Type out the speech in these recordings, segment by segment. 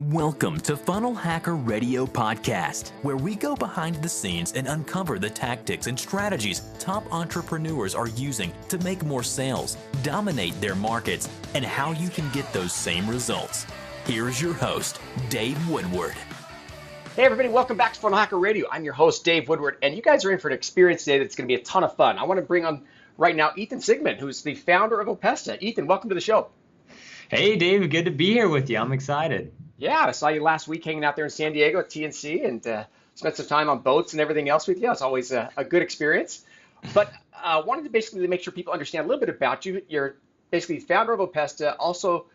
Welcome to Funnel Hacker Radio Podcast, where we go behind the scenes and uncover the tactics and strategies top entrepreneurs are using to make more sales, dominate their markets, and how you can get those same results. Here's your host, Dave Woodward. Hey everybody, welcome back to Funnel Hacker Radio. I'm your host, Dave Woodward, and you guys are in for an experience today that's going to be a ton of fun. I want to bring on right now Ethan Sigmon, who's the founder of Opesta. Ethan, welcome to the show. Hey Dave, good to be here with you. I'm excited. Yeah, I saw you last week hanging out there in San Diego at TNC and spent some time on boats and everything else with you. It's always a good experience. But I wanted to basically make sure people understand a little bit about you. You're basically the founder of Opesta, also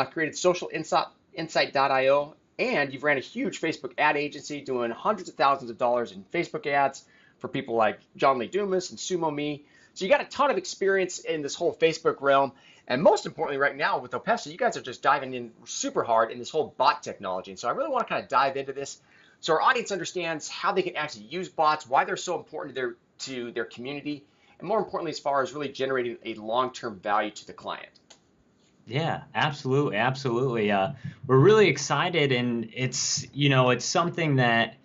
created socialinsight.io, and you've ran a huge Facebook ad agency doing hundreds of thousands of dollars in Facebook ads for people like John Lee Dumas and Sumo Me. So you got a ton of experience in this whole Facebook realm. And most importantly, right now with Opesta, you guys are just diving in super hard in this whole bot technology. And so I really want to kind of dive into this so our audience understands how they can actually use bots, why they're so important to their community, and more importantly, as far as really generating a long-term value to the client. Yeah, absolutely, absolutely. We're really excited, and it's something that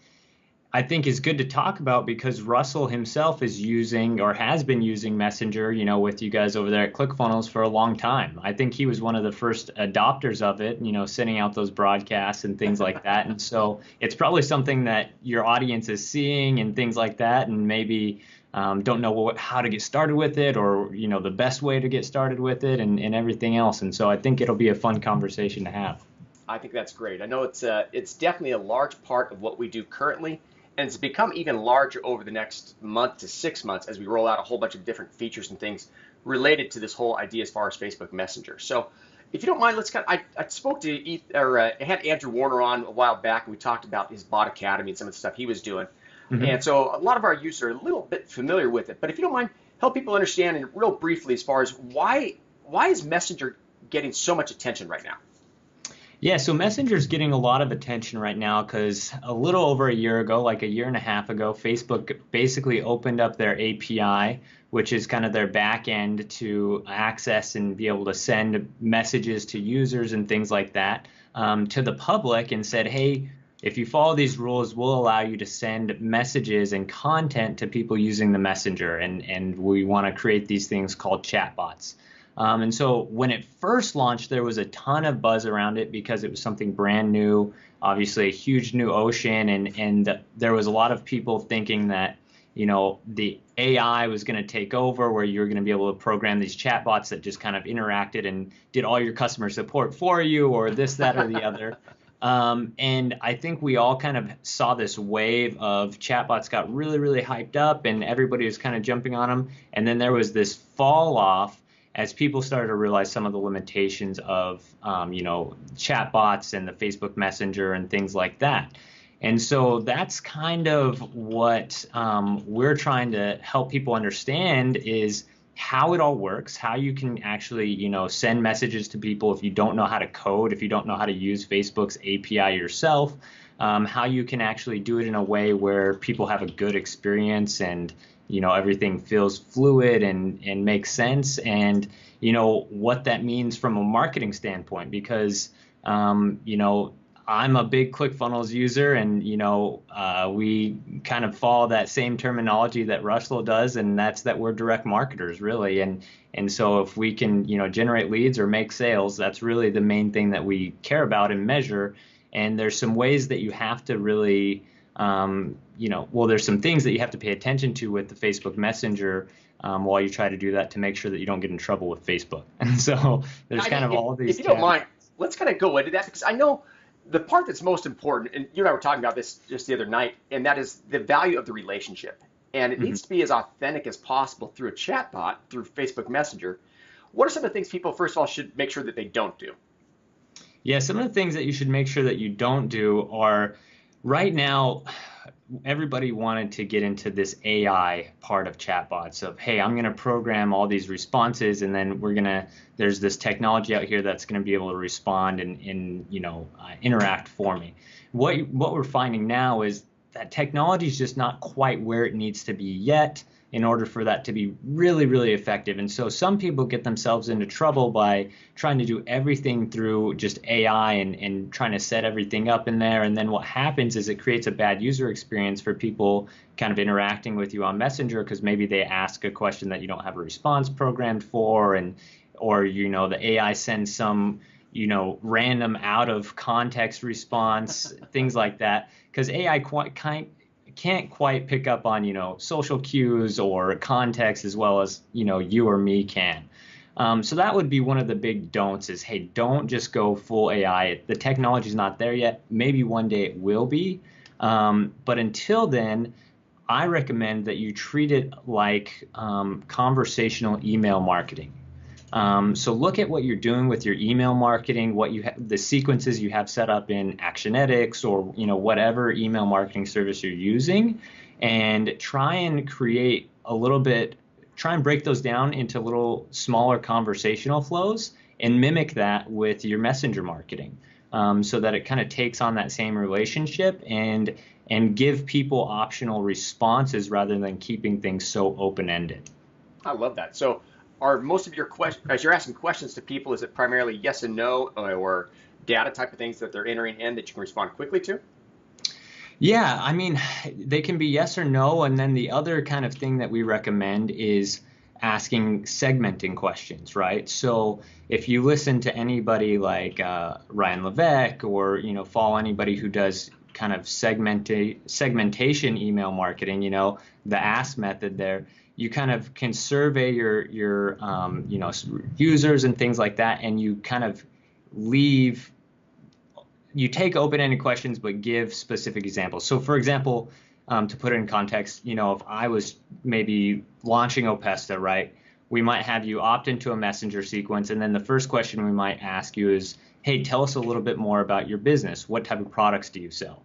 I think is good to talk about because Russell himself is using or has been using Messenger, with you guys over there at ClickFunnels for a long time. I think he was one of the first adopters of it, sending out those broadcasts and things like that. And so it's probably something that your audience is seeing and things like that, and maybe don't know how to get started with it or, the best way to get started with it and everything else. And so I think it'll be a fun conversation to have. I think that's great. I know it's definitely a large part of what we do currently. And it's become even larger over the next month to 6 months as we roll out a whole bunch of different features and things related to this whole idea as far as Facebook Messenger. So if you don't mind, I spoke to I had Andrew Warner on a while back, and we talked about his Bot Academy and some of the stuff he was doing. Mm-hmm. And so a lot of our users are a little bit familiar with it. But if you don't mind, help people understand and real briefly as far as why is Messenger getting so much attention right now? Yeah, so Messenger's getting a lot of attention right now because a little over a year ago, like a year and a half ago, Facebook basically opened up their API, which is kind of their back end to access and be able to send messages to users and things like that to the public, and said, hey, if you follow these rules, we'll allow you to send messages and content to people using the Messenger, and we want to create these things called chatbots. And so when it first launched, there was a ton of buzz around it because it was something brand new, obviously a huge new ocean, and there was a lot of people thinking that, the AI was going to take over, where you were going to be able to program these chatbots that just kind of interacted and did all your customer support for you, or this, that, or the other. And I think we all kind of saw this wave of chatbots got really, really hyped up, and everybody was kind of jumping on them. And then there was this fall off as people started to realize some of the limitations of, chatbots and the Facebook Messenger and things like that. And so that's kind of what we're trying to help people understand is how it all works, how you can actually, send messages to people if you don't know how to code, if you don't know how to use Facebook's API yourself, how you can actually do it in a way where people have a good experience and everything feels fluid and makes sense, and what that means from a marketing standpoint, because I'm a big ClickFunnels user, and we kind of follow that same terminology that Russell does, and that's that we're direct marketers, really, and so if we can generate leads or make sales, that's really the main thing that we care about and measure. And there's some ways that you have to really there's some things that you have to pay attention to with the Facebook Messenger while you try to do that to make sure that you don't get in trouble with Facebook. And so there's all of these. If you don't mind, let's kind of go into that, because I know the part that's most important, and you and I were talking about this just the other night, and that is the value of the relationship. And it needs to be as authentic as possible through a chatbot, through Facebook Messenger. What are some of the things people, first of all, should make sure that they don't do? Yeah, some of the things that you should make sure that you don't do are, right now, everybody wanted to get into this AI part of chatbots of, hey, I'm going to program all these responses, and then there's this technology out here that's going to be able to respond and interact for me. What we're finding now is that technology is just not quite where it needs to be yet in order for that to be really, really effective. And so some people get themselves into trouble by trying to do everything through just AI and trying to set everything up in there. And then what happens is it creates a bad user experience for people kind of interacting with you on Messenger, because maybe they ask a question that you don't have a response programmed for, or the AI sends some random out of context response, things like that, because AI can't quite pick up on social cues or context as well as you or me can. So that would be one of the big don'ts is, hey, don't just go full AI. The technology's not there yet. Maybe one day it will be. But until then, I recommend that you treat it like conversational email marketing. So look at what you're doing with your email marketing, the sequences you have set up in Actionetics or whatever email marketing service you're using, and try and break those down into little smaller conversational flows and mimic that with your messenger marketing, so that it kind of takes on that same relationship and give people optional responses rather than keeping things so open-ended. I love that. So are most of your questions, as you're asking questions to people, is it primarily yes and no or data type of things that they're entering in that you can respond quickly to? Yeah, I mean, they can be yes or no. And then the other kind of thing that we recommend is asking segmenting questions, right? So if you listen to anybody like Ryan Levesque or, follow anybody who does kind of segmentation email marketing, the ask method there, you kind of can survey your users and things like that, and you kind of you take open-ended questions but give specific examples. So for example, to put it in context, if I was maybe launching Opesta, right, we might have you opt into a messenger sequence, and then the first question we might ask you is, hey, tell us a little bit more about your business. What type of products do you sell?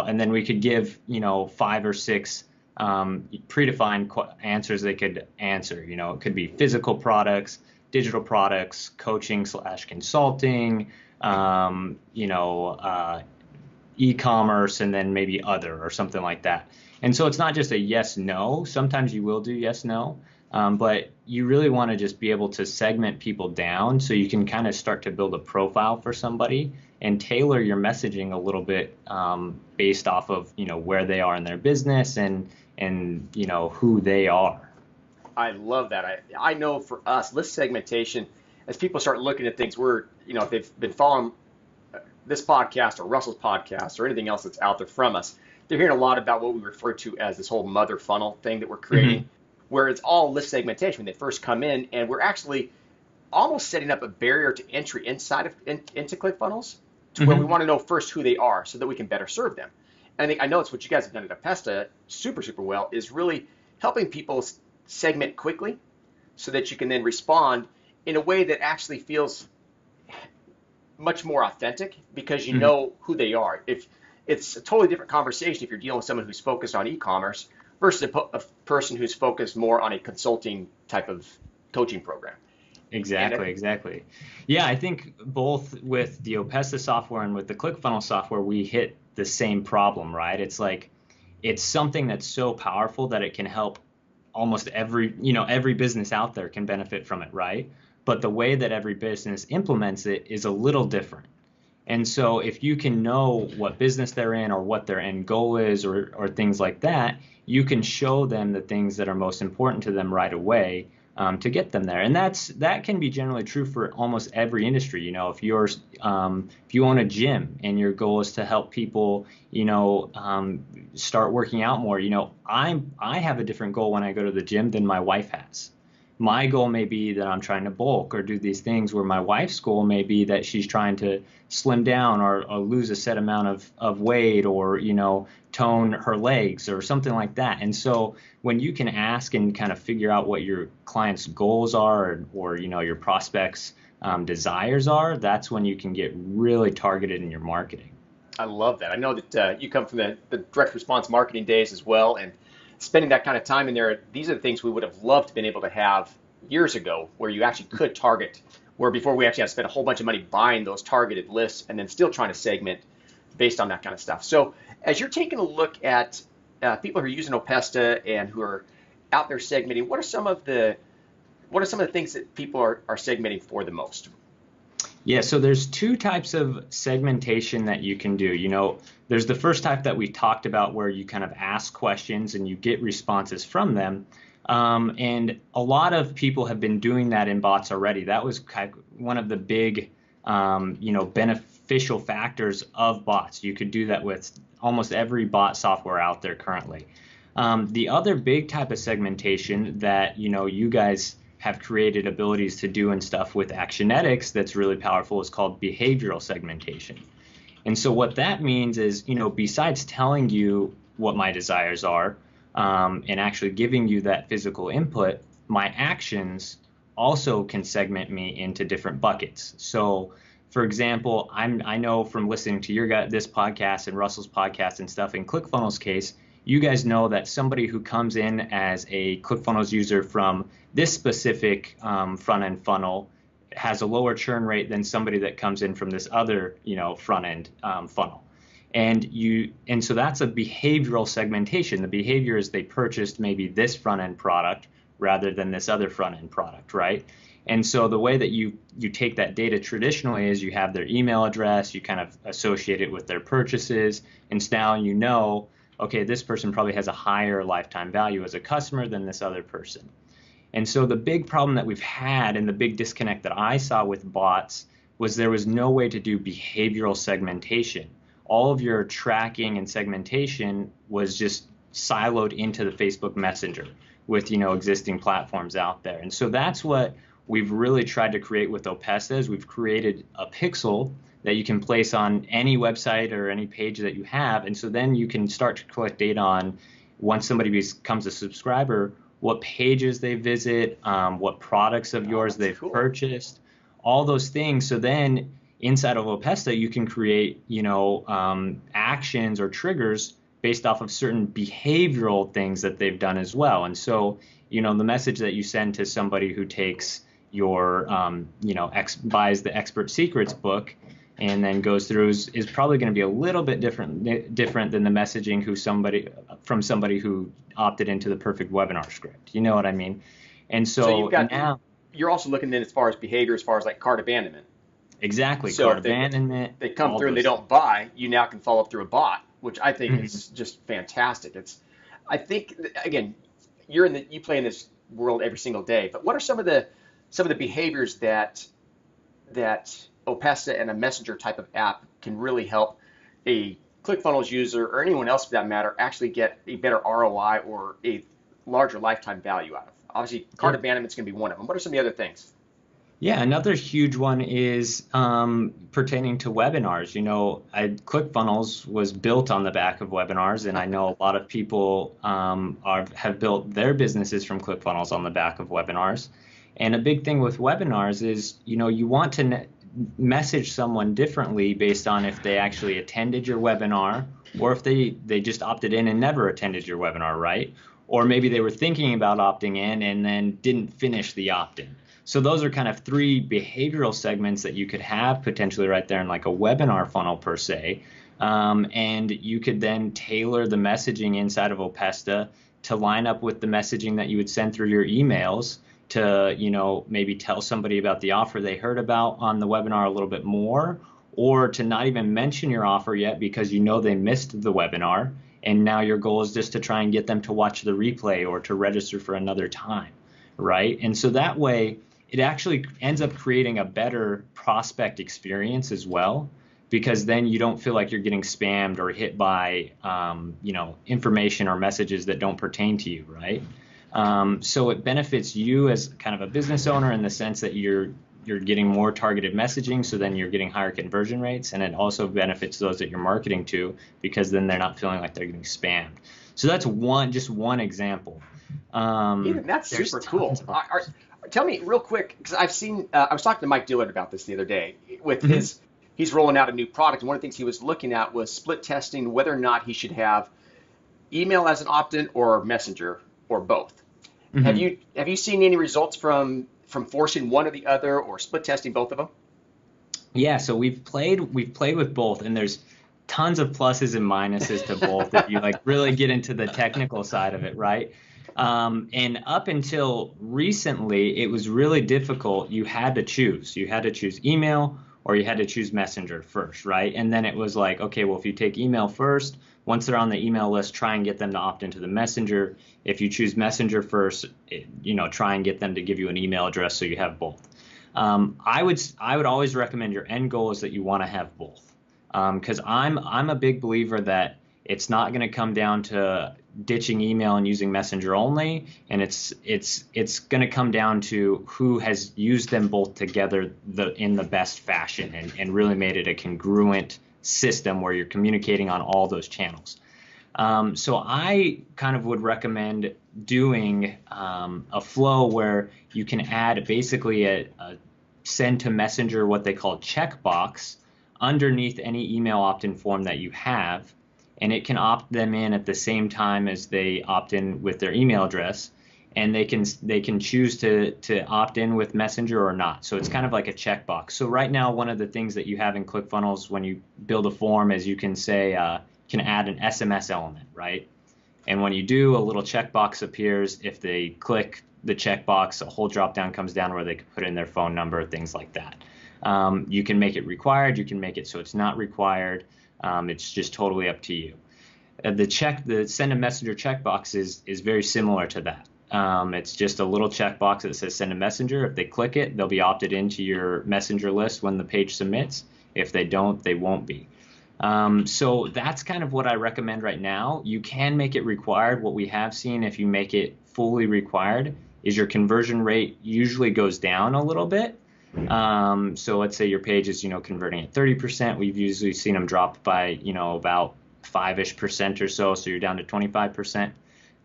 And then we could give 5 or 6 predefined answers they could answer. It could be physical products, digital products, coaching/consulting, e-commerce, and then maybe other or something like that. And so it's not just a yes, no. Sometimes you will do yes, no, but you really want to just be able to segment people down so you can kind of start to build a profile for somebody and tailor your messaging a little bit based off of where they are in their business and who they are. I love that. I know for us, list segmentation, as people start looking at things, if they've been following this podcast or Russell's podcast or anything else that's out there from us, they're hearing a lot about what we refer to as this whole mother funnel thing that we're creating, where it's all list segmentation when they first come in, and we're actually almost setting up a barrier to entry into ClickFunnels to where we want to know first who they are so that we can better serve them. And I know it's what you guys have done at Opesta super, super well, is really helping people segment quickly so that you can then respond in a way that actually feels much more authentic because you know who they are. If it's a totally different conversation if you're dealing with someone who's focused on e-commerce versus a person who's focused more on a consulting type of coaching program. Exactly. Yeah, I think both with the Opesta software and with the ClickFunnels software, we hit the same problem, right? It's like, it's something that's so powerful that it can help almost every business out there can benefit from it, right? But the way that every business implements it is a little different. And so if you can know what business they're in or what their end goal is or things like that, you can show them the things that are most important to them right away to get them there. And that can be generally true for almost every industry. If you own a gym and your goal is to help people, start working out more, I have a different goal when I go to the gym than my wife has. My goal may be that I'm trying to bulk or do these things, where my wife's goal may be that she's trying to slim down or lose a set amount of weight or, tone her legs or something like that. And so when you can ask and kind of figure out what your client's goals are or your prospects' desires are, that's when you can get really targeted in your marketing. I love that. I know that you come from the direct response marketing days as well, and spending that kind of time in there, these are the things we would have loved to been able to have years ago, where you actually could target, where before we actually had to spend a whole bunch of money buying those targeted lists and then still trying to segment based on that kind of stuff. So as you're taking a look at people who are using Opesta and who are out there segmenting, what are some of the things that people are segmenting for the most? Yeah, so there's two types of segmentation that you can do. There's the first type that we talked about where you kind of ask questions and you get responses from them. And a lot of people have been doing that in bots already. That was kind of one of the big, beneficial factors of bots. You could do that with almost every bot software out there currently. The other big type of segmentation that, you guys have created abilities to do and stuff with Actionetics that's really powerful is called behavioral segmentation. And so what that means is, besides telling you what my desires are and actually giving you that physical input, my actions also can segment me into different buckets. So, for example, I know from listening to this podcast and Russell's podcast and stuff, in ClickFunnels case, you guys know that somebody who comes in as a ClickFunnels user from this specific front-end funnel has a lower churn rate than somebody that comes in from this other, front-end funnel. And so that's a behavioral segmentation. The behavior is they purchased maybe this front-end product rather than this other front-end product, right? And so the way that you take that data traditionally is you have their email address, you kind of associate it with their purchases, and now okay, this person probably has a higher lifetime value as a customer than this other person. And so the big problem that we've had and the big disconnect that I saw with bots was there was no way to do behavioral segmentation. All of your tracking and segmentation was just siloed into the Facebook Messenger with, existing platforms out there. And so that's what we've really tried to create with Opesta is we've created a pixel that you can place on any website or any page that you have. And so then you can start to collect data on, once somebody becomes a subscriber, what pages they visit, what products of yours they've purchased, all those things. So then inside of Opesta, you can create, actions or triggers based off of certain behavioral things that they've done as well. And so, the message that you send to somebody who takes your, buys the Expert Secrets book and then goes through is probably going to be a little bit different than the messaging from somebody who opted into the perfect webinar script. You know what I mean? And so you're also looking then as far as behavior, as far as like cart abandonment. Exactly. So cart abandonment. They come through and they don't buy, you now can follow up through a bot, which I think is just fantastic. I think again, you play in this world every single day, but what are some of the behaviors that Opesta and a messenger type of app can really help a ClickFunnels user or anyone else for that matter actually get a better ROI or a larger lifetime value out of? Obviously, cart abandonment is going to be one of them. What are some of the other things? Yeah, another huge one is pertaining to webinars. ClickFunnels was built on the back of webinars, and I know a lot of people have built their businesses from ClickFunnels on the back of webinars. And a big thing with webinars is, you want to message someone differently based on if they actually attended your webinar or if they just opted in and never attended your webinar, right? Or maybe they were thinking about opting in and then didn't finish the opt-in. So those are kind of three behavioral segments that you could have potentially right there in like a webinar funnel per se. And you could then tailor the messaging inside of Opesta to line up with the messaging that you would send through your emails to, maybe tell somebody about the offer they heard about on the webinar a little bit more, or to not even mention your offer yet because they missed the webinar. And now your goal is just to try and get them to watch the replay or to register for another time, right? And so that way, it actually ends up creating a better prospect experience as well, because then you don't feel like you're getting spammed or hit by, information or messages that don't pertain to you, right? So it benefits you as kind of a business owner in the sense that you're getting more targeted messaging, so then you're getting higher conversion rates, and it also benefits those that you're marketing to because then they're not feeling like they're getting spammed. So that's just one example. That's super cool. Tell me real quick, because I've seen, I was talking to Mike Dillard about this the other day with he's rolling out a new product, and one of the things he was looking at was split testing whether or not he should have email as an opt-in or messenger or both. Have you seen any results from forcing one or the other or split testing both of them? Yeah, so we've played with both, and there's tons of pluses and minuses to both if you like really get into the technical side of it, right? And up until recently, it was really difficult. You had to choose. You had to choose email or you had to choose Messenger first, right? And then it was like, okay, well, if you take email first, once they're on the email list, try and get them to opt into the Messenger. If you choose Messenger first, try and get them to give you an email address so you have both. I would always recommend your end goal is that you want to have both, because I'm a big believer that it's not going to come down to ditching email and using Messenger only, and it's going to come down to who has used them both together in the best fashion and really made it a congruent system where you're communicating on all those channels. So I kind of would recommend doing a flow where you can add basically a send to Messenger, what they call checkbox, underneath any email opt-in form that you have, and it can opt them in at the same time as they opt in with their email address, and they can choose to opt in with Messenger or not. So it's kind of like a checkbox. So right now, one of the things that you have in ClickFunnels when you build a form is you can say can add an SMS element, right? And when you do, a little checkbox appears. If they click the checkbox, a whole drop down comes down where they can put in their phone number, things like that. You can make it required. You can make it so it's not required. It's just totally up to you. The send a messenger checkbox is very similar to that. It's just a little checkbox that says send a messenger. If they click it, they'll be opted into your messenger list when the page submits. If they don't, they won't be. So that's kind of what I recommend right now. You can make it required. What we have seen, if you make it fully required, is your conversion rate usually goes down a little bit. So let's say your page is, converting at 30%. We've usually seen them drop by, about 5-ish% or so. So you're down to 25%.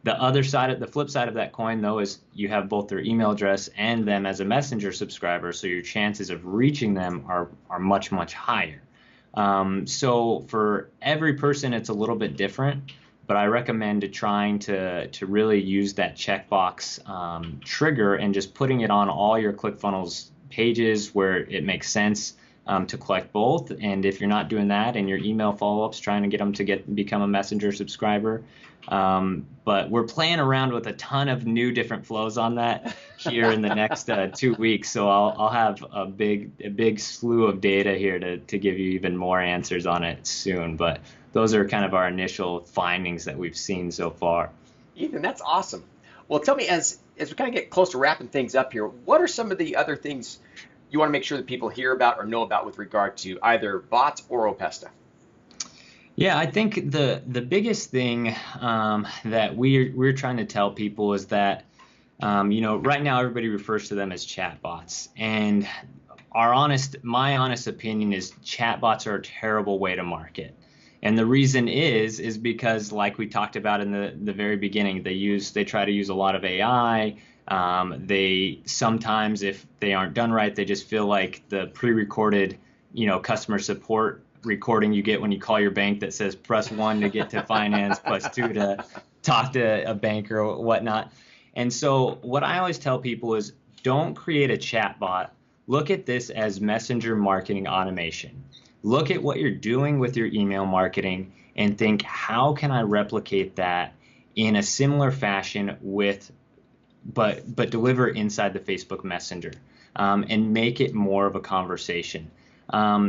The flip side of that coin, though, is you have both their email address and them as a Messenger subscriber. So your chances of reaching them are much, much higher. So for every person, it's a little bit different, but I recommend trying to really use that checkbox trigger and just putting it on all your ClickFunnels pages where it makes sense to collect both. And if you're not doing that in your email follow-ups, trying to get them to become a Messenger subscriber. But we're playing around with a ton of new different flows on that here in the next 2 weeks. So I'll have a big slew of data here to give you even more answers on it soon. But those are kind of our initial findings that we've seen so far. Ethan, that's awesome. Well, tell me, as we kind of get close to wrapping things up here, what are some of the other things you want to make sure that people hear about or know about with regard to either bots or Opesta? Yeah, I think the biggest thing that we're trying to tell people is that right now everybody refers to them as chatbots, and my honest opinion is chatbots are a terrible way to market. And the reason is because, like we talked about in the very beginning, they try to use a lot of AI. They sometimes, if they aren't done right, they just feel like the pre-recorded, customer support recording you get when you call your bank that says press 1 to get to finance, press 2 to talk to a banker or whatnot. And so what I always tell people is don't create a chatbot. Look at this as messenger marketing automation. Look at what you're doing with your email marketing and think, how can I replicate that in a similar fashion but deliver inside the Facebook Messenger and make it more of a conversation.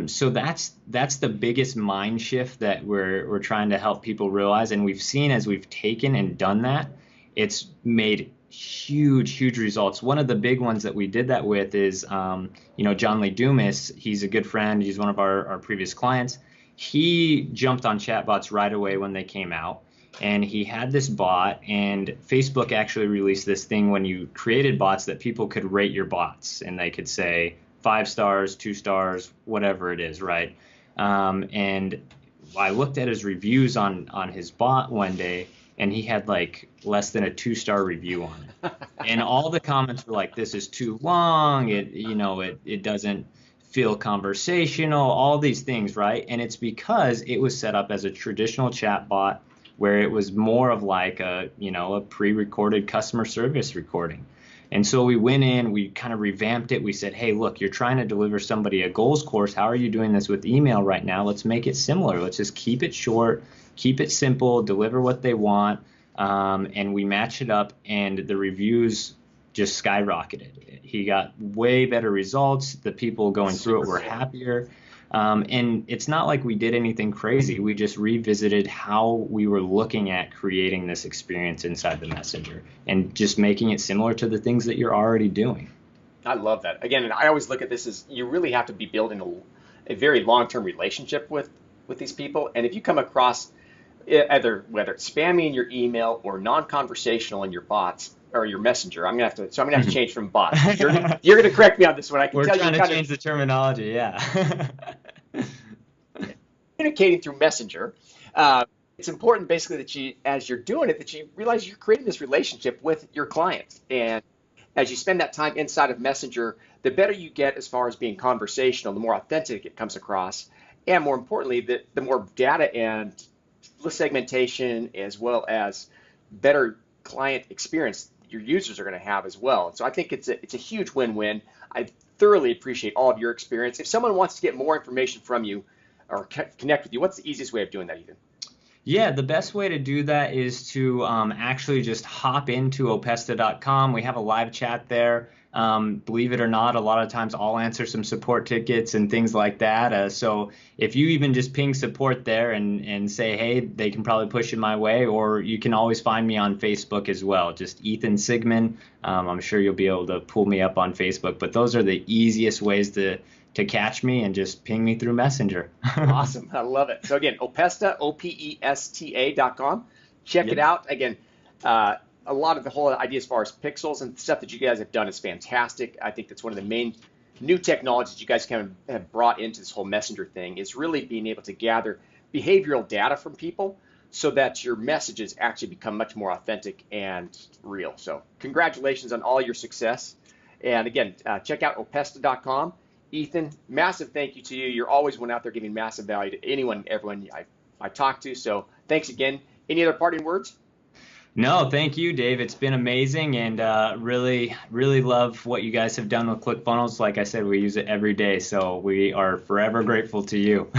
So that's the biggest mind shift that we're trying to help people realize. And we've seen as we've taken and done that, it's made huge results. One of the big ones that we did that with is, John Lee Dumas. He's a good friend. He's one of our previous clients. He jumped on chatbots right away when they came out. And he had this bot, and Facebook actually released this thing when you created bots that people could rate your bots, and they could say 5 stars, 2 stars, whatever it is, right? And I looked at his reviews on his bot one day, and he had like less than a 2-star review on it. And all the comments were like, this is too long, it doesn't feel conversational, all these things, right? And it's because it was set up as a traditional chat bot where it was more of like a pre-recorded customer service recording. And so we went in, we kind of revamped it. We said, hey, look, you're trying to deliver somebody a goals course. How are you doing this with email right now? Let's make it similar. Let's just keep it short, keep it simple, deliver what they want. And we matched it up, and the reviews just skyrocketed. He got way better results. The people going through it were happier. And it's not like we did anything crazy. We just revisited how we were looking at creating this experience inside the messenger and just making it similar to the things that you're already doing. I love that. Again, and I always look at this as you really have to be building a very long-term relationship with these people. And if you come across whether it's spammy in your email or non-conversational in your bots or your messenger, I'm gonna have to change from bots. You're gonna correct me on this one. I can We're tell trying you to change the terminology. Yeah. Communicating through Messenger, it's important basically that you, as you're doing it, that you realize you're creating this relationship with your clients. And as you spend that time inside of Messenger, the better you get as far as being conversational, the more authentic it comes across. And more importantly, the more data and segmentation as well as better client experience your users are going to have as well. And so I think it's a huge win-win. I thoroughly appreciate all of your experience. If someone wants to get more information from you or connect with you, what's the easiest way of doing that, Ethan? Yeah, the best way to do that is to actually just hop into opesta.com. We have a live chat there. Believe it or not, a lot of times I'll answer some support tickets and things like that. So if you even just ping support there and say, hey, they can probably push it my way, or you can always find me on Facebook as well. Just Ethan Sigmon. I'm sure you'll be able to pull me up on Facebook, but those are the easiest ways to catch me, and just ping me through Messenger. Awesome. I love it. So again, Opesta, OPESTA.com. Check it out. Again, a lot of the whole idea as far as pixels and stuff that you guys have done is fantastic. I think that's one of the main new technologies you guys kind of have brought into this whole Messenger thing, is really being able to gather behavioral data from people so that your messages actually become much more authentic and real. So congratulations on all your success. And again, check out Opesta.com. Ethan, massive thank you to you. You're always one out there giving massive value to everyone I talk to. So thanks again. Any other parting words? No, thank you, Dave. It's been amazing, and really, really love what you guys have done with ClickFunnels. Like I said, we use it every day, so we are forever grateful to you.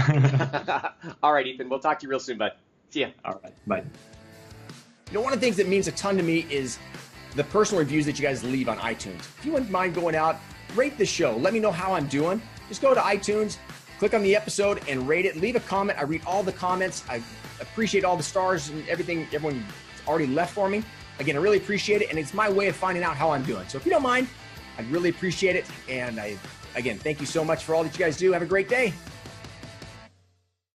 All right, Ethan. We'll talk to you real soon, bud. See ya. All right, bye. You know, one of the things that means a ton to me is the personal reviews that you guys leave on iTunes. If you wouldn't mind going out, rate the show. Let me know how I'm doing. Just go to iTunes, click on the episode, and rate it. Leave a comment. I read all the comments. I appreciate all the stars and everything everyone already left for me. Again, I really appreciate it, and it's my way of finding out how I'm doing. So if you don't mind, I'd really appreciate it. And again, thank you so much for all that you guys do. Have a great day.